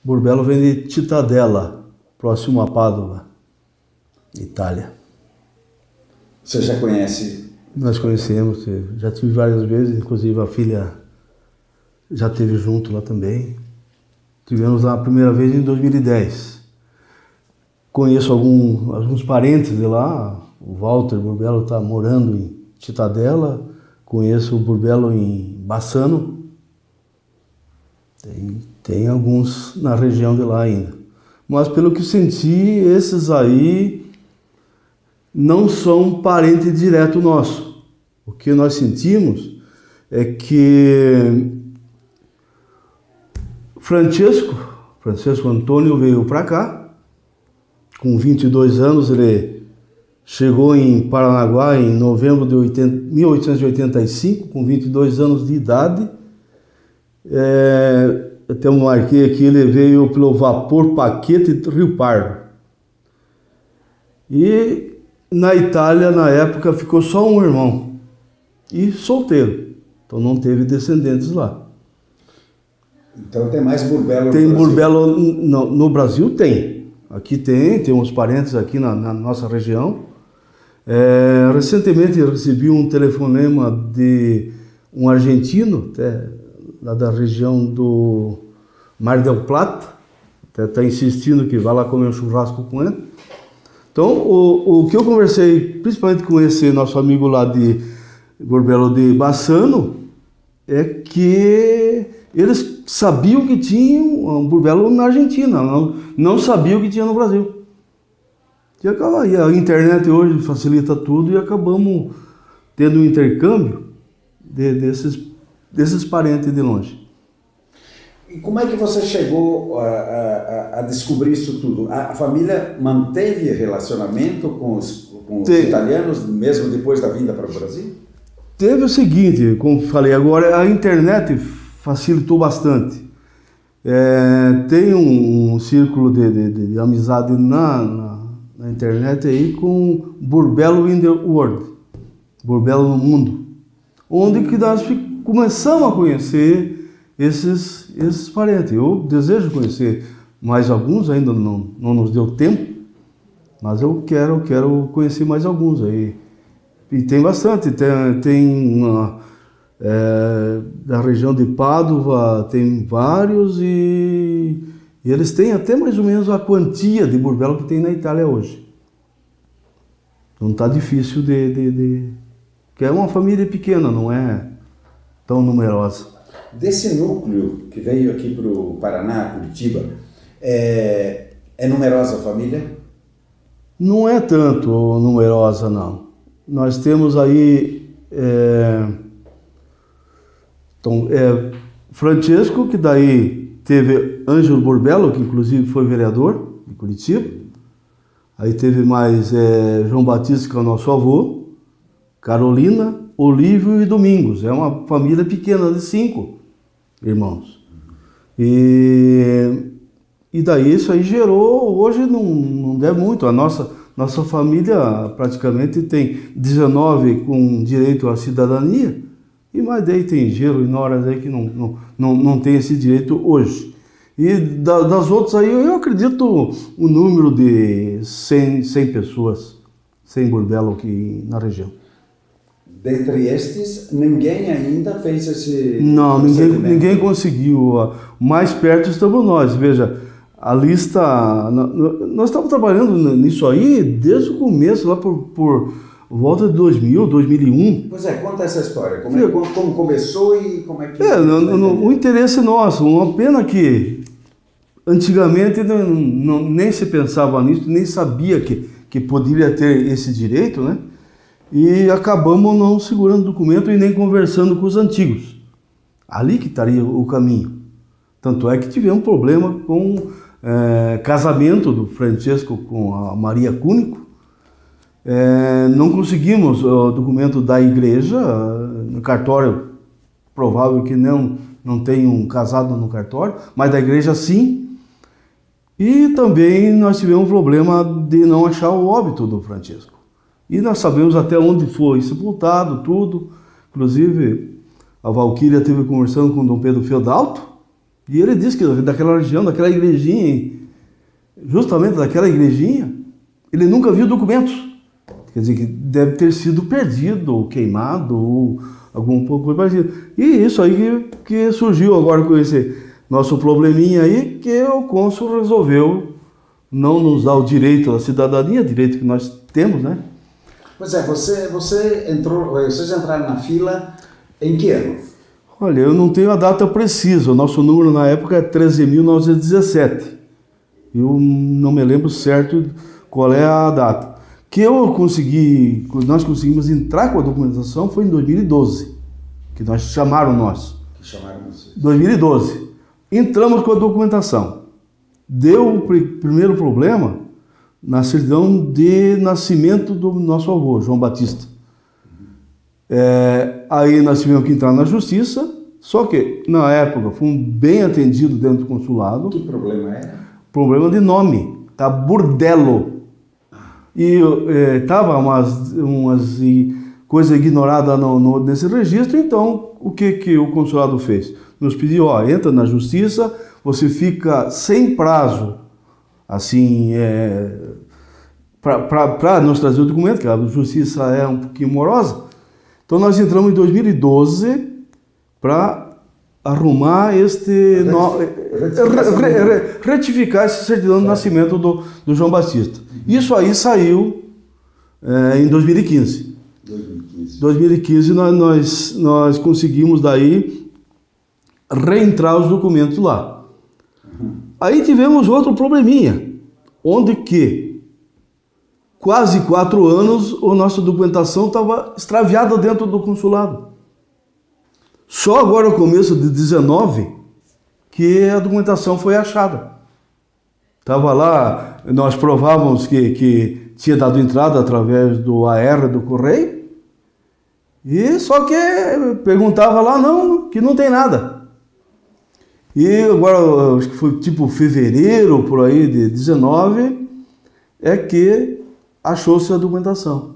Burbello vem de Cittadella, próximo a Pádua, Itália. Você já conhece? Nós conhecemos, já tive várias vezes, inclusive a filha já esteve junto lá também. Tivemos lá a primeira vez em 2010. Conheço alguns parentes de lá, o Walter Burbello está morando em Cittadella, conheço o Burbello em Bassano, tem alguns na região de lá ainda. Mas pelo que senti, esses aí não são parente direto nosso. O que nós sentimos é que Francesco Antônio veio para cá, com 22 anos, ele chegou em Paranaguá em novembro de 1885, com 22 anos de idade. Até eu marquei aqui, ele veio pelo vapor Paquete Rio Pardo. E na Itália, na época, ficou só um irmão e solteiro, então não teve descendentes lá. Então tem mais Burbello no Tem Brasil? Burbello no Brasil, tem. Aqui tem uns parentes aqui na nossa região. Recentemente eu recebi um telefonema de um argentino, até lá da região do Mar del Plata, até está insistindo que vá lá comer um churrasco com ele. Então, o que eu conversei, principalmente com esse nosso amigo lá de Burbello de Bassano, é que eles sabiam que tinha um Burbello na Argentina, não sabiam que tinha no Brasil. E a internet hoje facilita tudo e acabamos tendo um intercâmbio desses parentes de longe. E como é que você chegou a descobrir isso tudo? A família manteve relacionamento com os italianos, mesmo depois da vinda para o Brasil? Teve o seguinte, como falei agora, a internet facilitou bastante. Tem um círculo de amizade na internet aí com Burbello in the World, Burbello no mundo, onde que nós começamos a conhecer esses parentes. Eu desejo conhecer mais alguns, ainda não nos deu tempo, mas eu quero conhecer mais alguns aí. E tem bastante, tem da região de Pádua, tem vários e eles têm até mais ou menos a quantia de Burbello que tem na Itália hoje. Não está difícil que é uma família pequena, não é tão numerosa. Desse núcleo que veio aqui para o Paraná, Curitiba, é numerosa a família? Não é tanto numerosa, não. Nós temos aí Francesco, que daí teve Ângelo Burbello, que inclusive foi vereador de Curitiba. Aí teve mais João Batista, que é o nosso avô, Carolina, Olívio e Domingos. É uma família pequena de 5 irmãos. E daí isso aí gerou, hoje não deve muito. A nossa família praticamente tem 19 com direito à cidadania, e mais daí tem Gero e Noras aí que não tem esse direito hoje. E das outras aí eu acredito o número de 100 pessoas, 100 Burbello aqui na região. Dentre estes, ninguém ainda fez esse... Não, ninguém conseguiu. Mais perto estamos nós. Veja, a lista... Nós estamos trabalhando nisso aí desde o começo, lá por volta de 2000, 2001. Pois conta essa história. Como começou e como é que... O interesse nosso. Uma pena que antigamente nem se pensava nisso, nem sabia que poderia ter esse direito, né? E acabamos não segurando o documento e nem conversando com os antigos. Ali que estaria o caminho. Tanto é que tivemos um problema com casamento do Francesco com a Maria Cúnico. Não conseguimos o documento da igreja, no cartório, provável que não tenham casado no cartório, mas da igreja sim. E também nós tivemos um problema de não achar o óbito do Francesco. E nós sabemos até onde foi sepultado, tudo. Inclusive, a Valquíria esteve conversando com Dom Pedro Feodalto, E ele disse que daquela região, daquela igrejinha, justamente daquela igrejinha, ele nunca viu documentos. Quer dizer, que deve ter sido perdido, ou queimado, ou algum pouco parecido. E isso aí que surgiu agora com esse nosso probleminha aí, que o cônsul resolveu não nos dar o direito à cidadania, direito que nós temos, né? Pois é, vocês entraram na fila em que ano? Olha, eu não tenho a data precisa, o nosso número na época é 13.917. Eu não me lembro certo qual é a data. Nós conseguimos entrar com a documentação foi em 2012, que nós chamaram nós. Que chamaram vocês? 2012. Entramos com a documentação. Deu o primeiro problema na certidão de nascimento do nosso avô, João Batista. Aí nós tivemos que entrar na justiça, só que na época fomos bem atendidos dentro do consulado. Que problema era? Problema de nome, tá? Burdelo. E tava umas coisas ignoradas nesse registro, então o que o consulado fez? Nos pediu, entra na justiça, você fica sem prazo, assim, para nos trazer o documento, que a justiça é um pouquinho morosa. Então nós entramos em 2012 para arrumar retificar essa certidão de nascimento do João Batista. Isso aí saiu em 2015. 2015 nós conseguimos daí reentrar os documentos lá. Aí tivemos outro probleminha, onde que quase 4 anos a nossa documentação estava extraviada dentro do consulado. Só agora, no começo de 19, que a documentação foi achada. Estava lá, nós provávamos que tinha dado entrada através do AR do correio, e só que perguntava lá, não, que não tem nada. E agora, acho que foi tipo fevereiro, por aí, de 19, é que achou-se a documentação.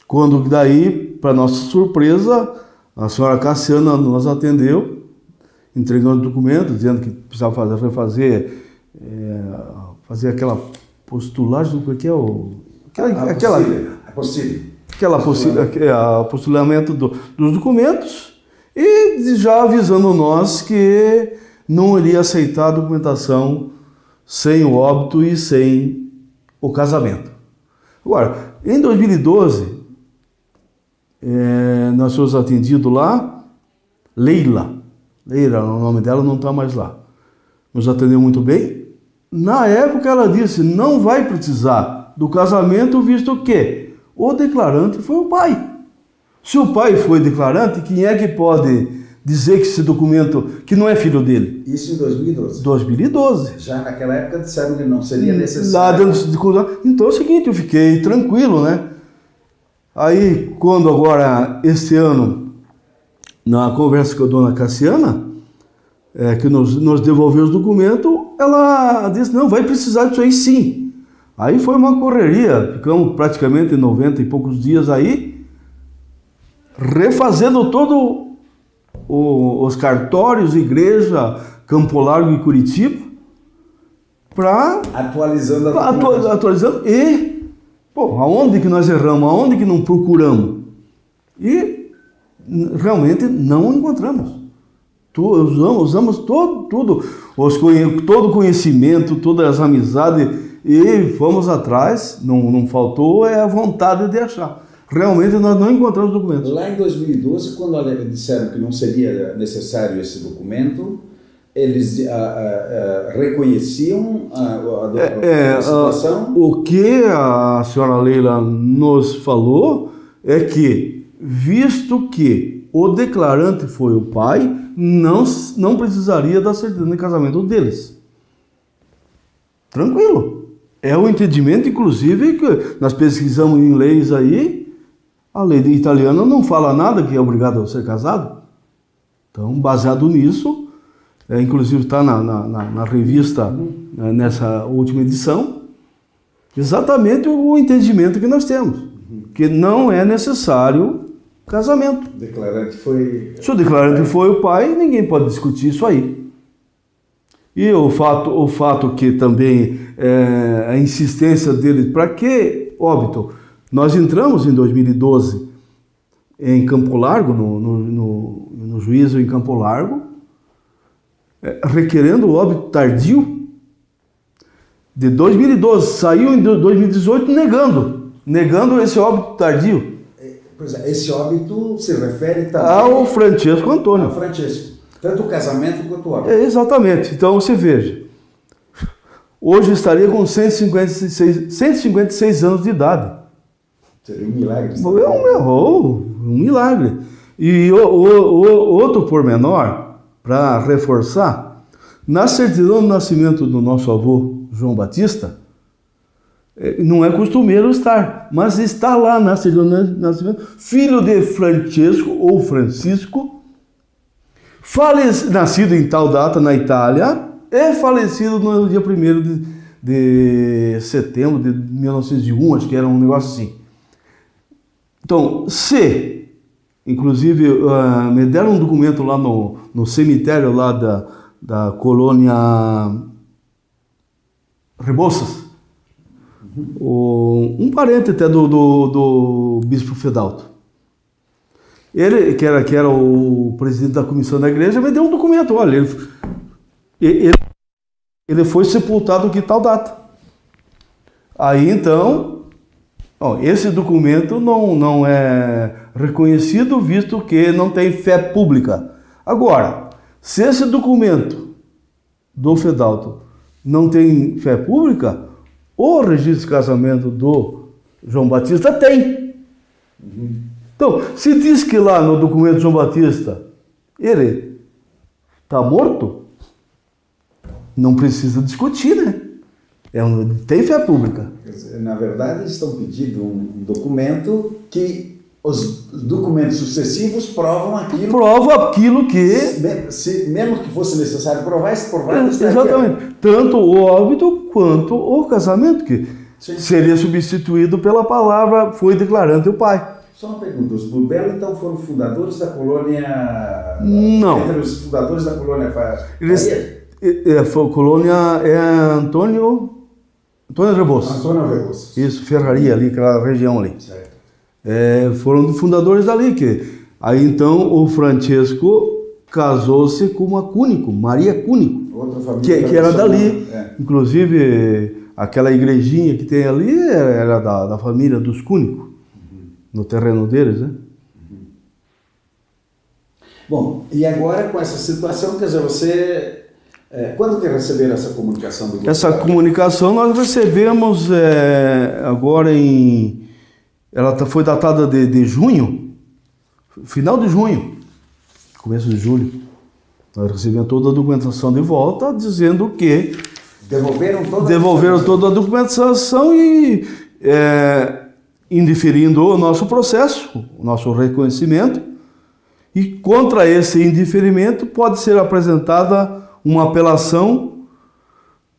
Quando daí, para nossa surpresa, a senhora Cassiana nos atendeu, entregando o documento, dizendo que precisava fazer aquela postulagem, o que é postulamento dos documentos, e já avisando nós que não iria aceitar a documentação sem o óbito e sem o casamento. Agora, em 2012, nós fomos atendidos lá, Leila, o nome dela não está mais lá, nos atendeu muito bem. Na época ela disse, não vai precisar do casamento, visto que o declarante foi o pai. Se o pai foi declarante, quem é que pode dizer que esse documento, que não é filho dele? Isso em 2012? 2012. Já naquela época disseram que não seria necessário. Então é o seguinte, eu fiquei tranquilo, né? Aí, quando agora, este ano, na conversa com a dona Cassiana, que nos devolveu os documentos, ela disse, não, vai precisar disso aí sim. Aí foi uma correria, ficamos praticamente 90 e poucos dias aí, refazendo todo os cartórios, igreja, Campo Largo e Curitiba, para... Atualizando e, aonde que nós erramos, aonde que não procuramos? E realmente não encontramos. Usamos todo o conhecimento, todas as amizades, e fomos atrás, não faltou a vontade de achar. Realmente nós não encontramos documentos. Lá em 2012, quando disseram que não seria necessário esse documento, eles reconheciam a situação? O que a senhora Leila nos falou é que, visto que o declarante foi o pai, não precisaria da certidão de casamento deles. Tranquilo. É o entendimento, inclusive, que nós pesquisamos em leis aí, a lei italiana não fala nada que é obrigado a ser casado. Então, baseado nisso, inclusive está na revista, nessa última edição, exatamente o entendimento que nós temos, que não é necessário casamento. O declarante foi... Se o declarante foi o pai, ninguém pode discutir isso aí. E o fato que também a insistência dele, para que Óbito? Nós entramos em 2012 em Campo Largo, no juízo em Campo Largo, requerendo o óbito tardio de 2012, saiu em 2018 negando esse óbito tardio. Pois é, esse óbito se refere também ao Francesco Antônio. Ao Francesco. Tanto o casamento quanto o óbito. Exatamente. Então você veja, hoje estaria com 156 anos de idade. Seria um milagre. Um milagre. E outro pormenor, para reforçar, na certidão de nascimento do nosso avô João Batista, não é costumeiro estar, mas está lá na certidão de nascimento, filho de Francesco ou Francisco, nascido em tal data na Itália, e falecido no dia 1º de setembro de 1901, acho que era um negócio assim. Então, inclusive, me deram um documento lá no cemitério lá da colônia Rebouças, um parente até do bispo Fedalto. Ele, que era o presidente da comissão da igreja, me deu um documento, olha, ele foi sepultado que tal data. Aí então, esse documento não é reconhecido, visto que não tem fé pública. Agora, se esse documento do Fedalto não tem fé pública, o registro de casamento do João Batista tem. Então, se diz que lá no documento de João Batista ele está morto, não precisa discutir, né? Tem fé pública. Na verdade, estão pedindo um documento que os documentos sucessivos provam aquilo. Prova aquilo que... mesmo que fosse necessário provar, esse provado está exatamente. Aqui. Tanto o óbito quanto o casamento, que seria substituído pela palavra foi declarante o pai. Só uma pergunta, os Burbello então foram fundadores da colônia... Não. Entre os fundadores da colônia... A colônia Antônio Rebouças. Antônio Rebouças. Isso, Ferraria ali, aquela região ali. Certo. Foram fundadores dali. Aí então o Francesco casou-se com uma Cúnico, Maria Cúnico, outra família que era dali. Inclusive, aquela igrejinha que tem ali era da família dos Cúnico, no terreno deles, né? Bom, e agora com essa situação, quer dizer, você... quando que receberam essa comunicação do Essa comunicação nós recebemos agora ela foi datada de junho, final de junho, começo de julho. Nós recebemos toda a documentação de volta, dizendo que devolveram toda a documentação e indiferindo o nosso processo, o nosso reconhecimento, e contra esse indeferimento pode ser apresentada uma apelação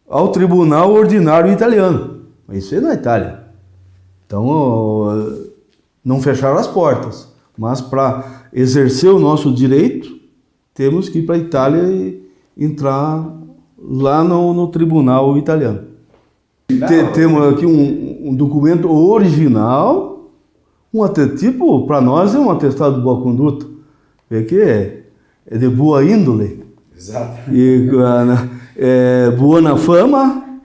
ao Tribunal Ordinário Italiano. Isso é na Itália. Então, não fecharam as portas, mas para exercer o nosso direito, temos que ir para a Itália e entrar lá no Tribunal Italiano. Temos aqui um documento original, tipo, para nós é um atestado de boa conduta, porque é de boa índole. Exato. E boa na fama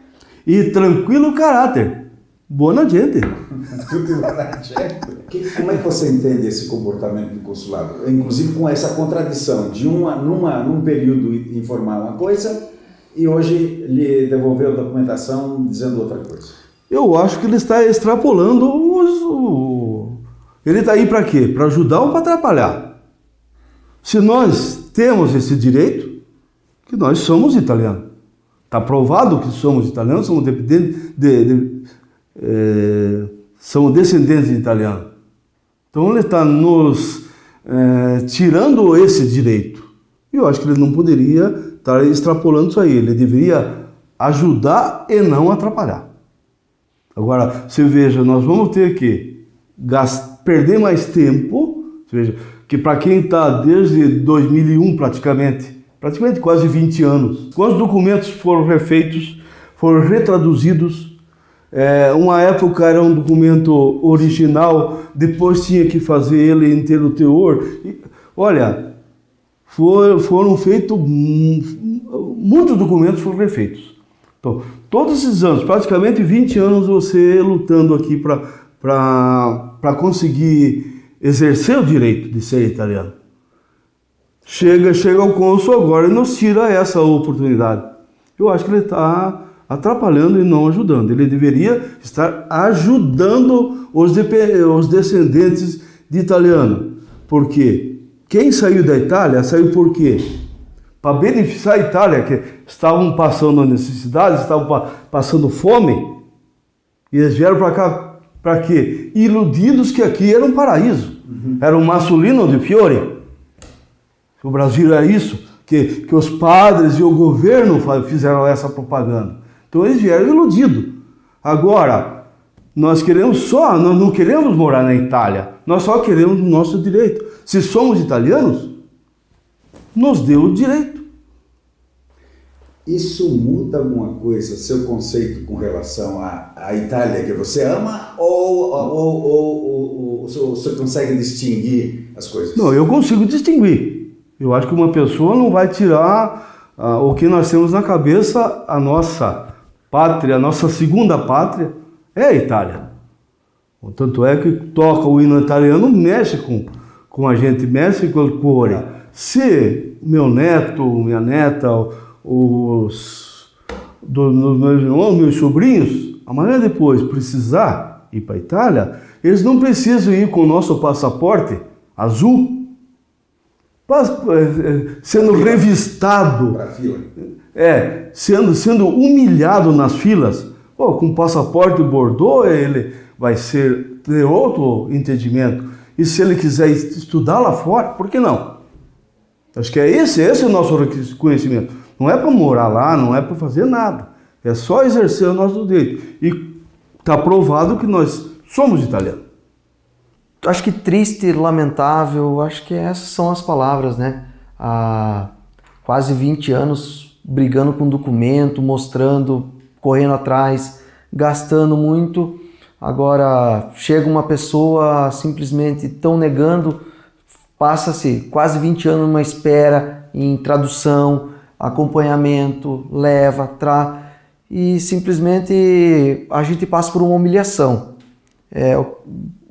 e tranquilo caráter. Boa na gente. Como é que você entende esse comportamento do consulado? Inclusive com essa contradição de num período informar uma coisa e hoje lhe devolveu a documentação dizendo outra coisa. Eu acho que ele está extrapolando Ele está aí para quê? Para ajudar ou para atrapalhar? Se nós temos esse direito, que nós somos italianos. Está provado que somos italianos, somos descendentes de italianos. Então ele está nos tirando esse direito. E eu acho que ele não poderia estar extrapolando isso aí. Ele deveria ajudar e não atrapalhar. Agora, você veja, nós vamos ter que perder mais tempo. Você veja, que para quem está desde 2001 praticamente praticamente quase 20 anos. Quantos documentos foram refeitos, foram retraduzidos? Uma época era um documento original, depois tinha que fazer ele em ter o teor. Olha, foram feitos, muitos documentos foram refeitos. Então, todos esses anos, praticamente 20 anos, você lutando aqui para conseguir exercer o direito de ser italiano. Chega o cônsul agora e nos tira essa oportunidade. Eu acho que ele está atrapalhando e não ajudando. Ele deveria estar ajudando os descendentes de italiano. Porque quem saiu da Itália, saiu por quê? Para beneficiar a Itália, que estavam passando necessidade, estavam passando fome, e eles vieram para cá para quê? Iludidos que aqui era um paraíso. Era um Massolino de Fiore. O Brasil era isso, que os padres e o governo fizeram essa propaganda. Então eles vieram iludidos. Agora, nós não queremos morar na Itália, nós só queremos o nosso direito. Se somos italianos, nos dê o direito. Isso muda alguma coisa, seu conceito com relação à Itália que você ama, ou você consegue distinguir as coisas? Não, eu consigo distinguir. Eu acho que uma pessoa não vai tirar o que nós temos na cabeça. A nossa pátria, a nossa segunda pátria é a Itália. Tanto é que toca o hino italiano, mexe com a gente, mexe com o cuore. Se meu neto, minha neta, meus sobrinhos, amanhã depois precisar ir para a Itália, eles não precisam ir com o nosso passaporte azul, sendo revistado, sendo humilhado nas filas. Com passaporte Bordeaux, ele vai ter outro entendimento. E se ele quiser estudar lá fora, por que não? Acho que esse é o nosso conhecimento. Não é para morar lá, não é para fazer nada. É só exercer o nosso direito. E está provado que nós somos italianos. Acho que triste, lamentável, acho que essas são as palavras, né? Há quase 20 anos brigando com documento, mostrando, correndo atrás, gastando muito. Agora chega uma pessoa simplesmente tão negando, passa-se quase 20 anos numa espera em tradução, acompanhamento, e simplesmente a gente passa por uma humilhação.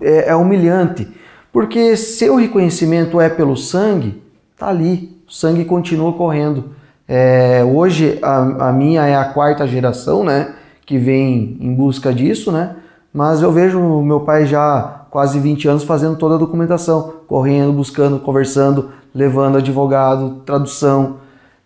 É humilhante, porque se o reconhecimento é pelo sangue, tá ali, o sangue continua correndo. Hoje a minha é a 4ª geração, né, que vem em busca disso, né, mas eu vejo o meu pai já quase 20 anos fazendo toda a documentação, correndo, buscando, conversando, levando advogado, tradução,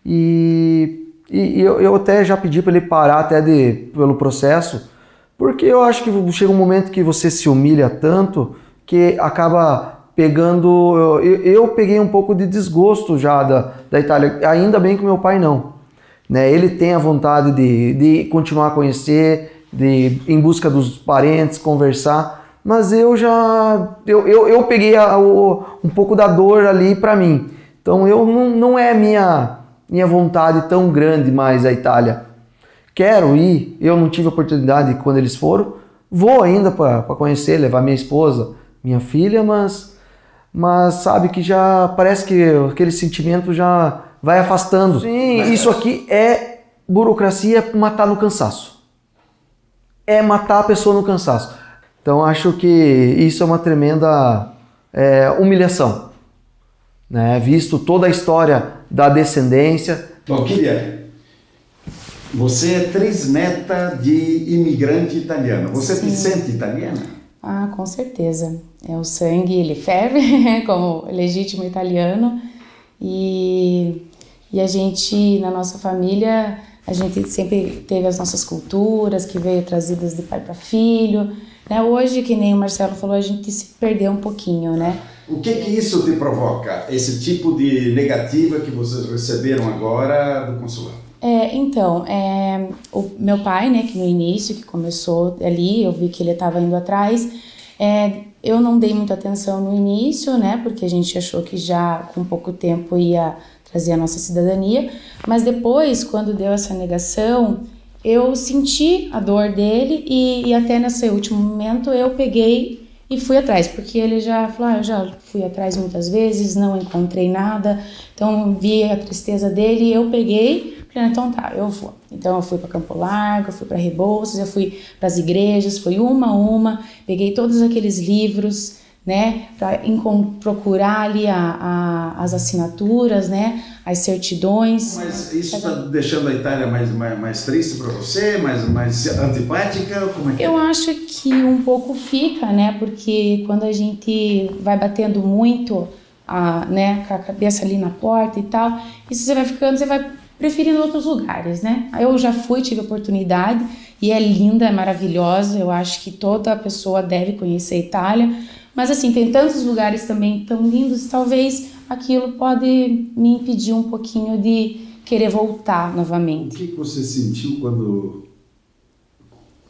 e eu até já pedi para ele parar até pelo processo, porque eu acho que chega um momento que você se humilha tanto que acaba pegando... Eu peguei um pouco de desgosto já da Itália, ainda bem que meu pai não. Né? Ele tem a vontade de continuar a conhecer, em busca dos parentes, conversar, mas eu peguei um pouco da dor ali para mim. Então não é minha vontade tão grande mais a Itália. Quero ir, eu não tive oportunidade quando eles foram, vou ainda para conhecer, levar minha esposa, minha filha, mas sabe que já parece que aquele sentimento já vai afastando. Sim, isso aqui é burocracia, matar no cansaço. É matar a pessoa no cansaço. Então acho que isso é uma tremenda humilhação, né? Visto toda a história da descendência. Valquíria, você é trisneta de imigrante italiano. Você se sente italiana? Ah, com certeza. O sangue, ele ferve como legítimo italiano. E a gente, na nossa família, a gente sempre teve as nossas culturas que veio trazidas de pai para filho. Né? Hoje, que nem o Marcelo falou, a gente se perdeu um pouquinho, né? O que isso te provoca? Esse tipo de negativa que vocês receberam agora do consulado? O meu pai, né, que no início, que começou ali, eu vi que ele estava indo atrás, eu não dei muita atenção no início, né, porque a gente achou que já com pouco tempo ia trazer a nossa cidadania, mas depois, quando deu essa negação, eu senti a dor dele e até nesse último momento eu peguei e fui atrás, porque ele já falou, eu já fui atrás muitas vezes, não encontrei nada, então vi a tristeza dele e eu peguei, falei, então tá, eu vou. Então eu fui para Campo Largo, eu fui para Rebouças, eu fui para as igrejas, fui uma a uma, peguei todos aqueles livros, né, para procurar ali as assinaturas, né, as certidões. Mas isso está deixando a Itália mais triste para você, mais antipática? Como é que Eu acho que um pouco fica, né, porque quando a gente vai batendo muito, né, com a cabeça ali na porta e tal, isso você vai ficando, você vai preferindo outros lugares, né. Eu já fui, tive oportunidade e é linda, é maravilhosa, eu acho que toda pessoa deve conhecer a Itália. Mas assim, tem tantos lugares também tão lindos, talvez aquilo pode me impedir um pouquinho de querer voltar novamente. O que você sentiu quando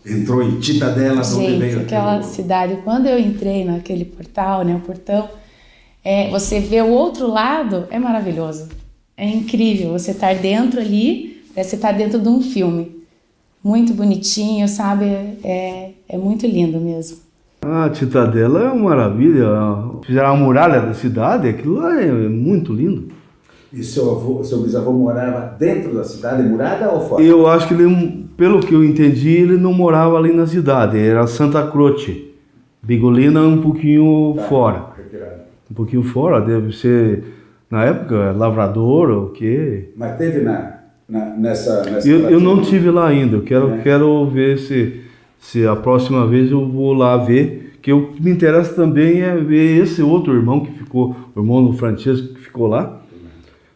entrou em Cittadella? Gente, aquela cidade, quando eu entrei naquele portal, né, o portão, você vê o outro lado, é maravilhoso. É incrível, você estar dentro ali, você estar dentro de um filme. Muito bonitinho, sabe? É muito lindo mesmo. A Cittadella é uma maravilha. Fizeram a muralha da cidade, aquilo lá é muito lindo. E seu bisavô morava dentro da cidade, murada ou fora? Eu acho que ele, pelo que eu entendi, ele não morava ali na cidade, era Santa Croce. Bigolina um pouquinho fora. Retirado. Um pouquinho fora, deve ser, na época, lavrador ou o quê. Mas teve nessa Eu não tive lá ainda, eu quero ver se a próxima vez eu vou lá ver, que o que me interessa também é ver esse outro irmão que ficou, o irmão do Francesco que ficou lá,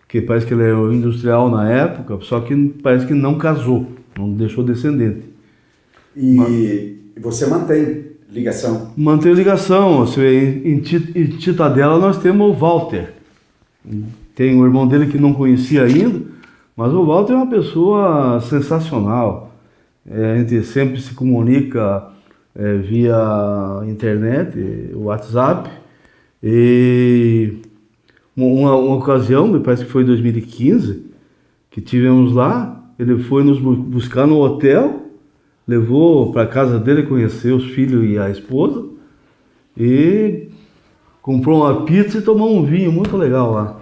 que parece que ele era industrial na época, só que parece que não casou, não deixou descendente. E você mantém ligação? Mantém ligação, em Cittadella nós temos o Walter, tem um irmão dele que não conhecia ainda, mas o Walter é uma pessoa sensacional. A gente sempre se comunica via internet, WhatsApp, e uma ocasião, me parece que foi em 2015, que tivemos lá, ele foi nos buscar no hotel, levou para a casa dele conhecer os filhos e a esposa, e comprou uma pizza e tomou um vinho muito legal lá.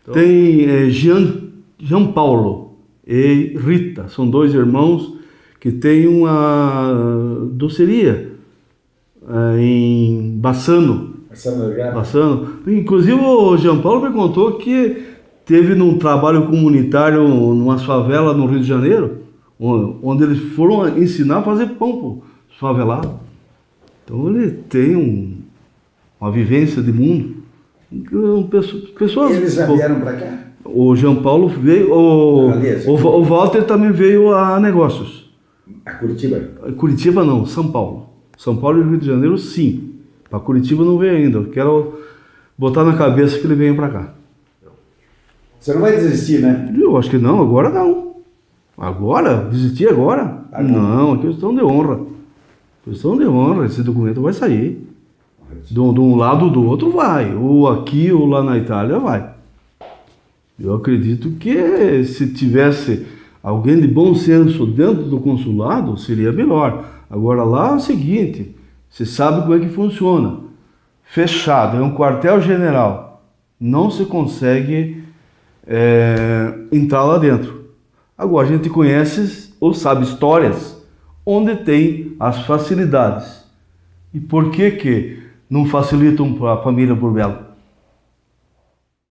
Então, tem Jean Paulo e Rita, são dois irmãos que tem uma doceria em Bassano. Bassano. Inclusive o Jean Paulo me contou que teve num trabalho comunitário numa favela no Rio de Janeiro, onde eles foram ensinar a fazer pão para os favelados. Então ele tem uma vivência de mundo. Pessoas, eles já vieram para cá? O Jean Paulo veio, o Walter também veio a negócios. A Curitiba? Curitiba não, São Paulo. São Paulo e Rio de Janeiro, sim. Para Curitiba não veio ainda. Eu quero botar na cabeça que ele venha para cá. Você não vai desistir, né? Eu acho que não, agora não. Agora? Desistir agora? Não, é questão de honra. Questão de honra, esse documento vai sair. De um lado ou do outro vai. Ou aqui ou lá na Itália vai. Eu acredito que se tivesse alguém de bom senso dentro do consulado, seria melhor. Agora lá é o seguinte, você sabe como é que funciona. Fechado, é um quartel-general. Não se consegue entrar lá dentro. Agora a gente conhece ou sabe histórias onde tem as facilidades. E por que não facilitam para a família Burbello?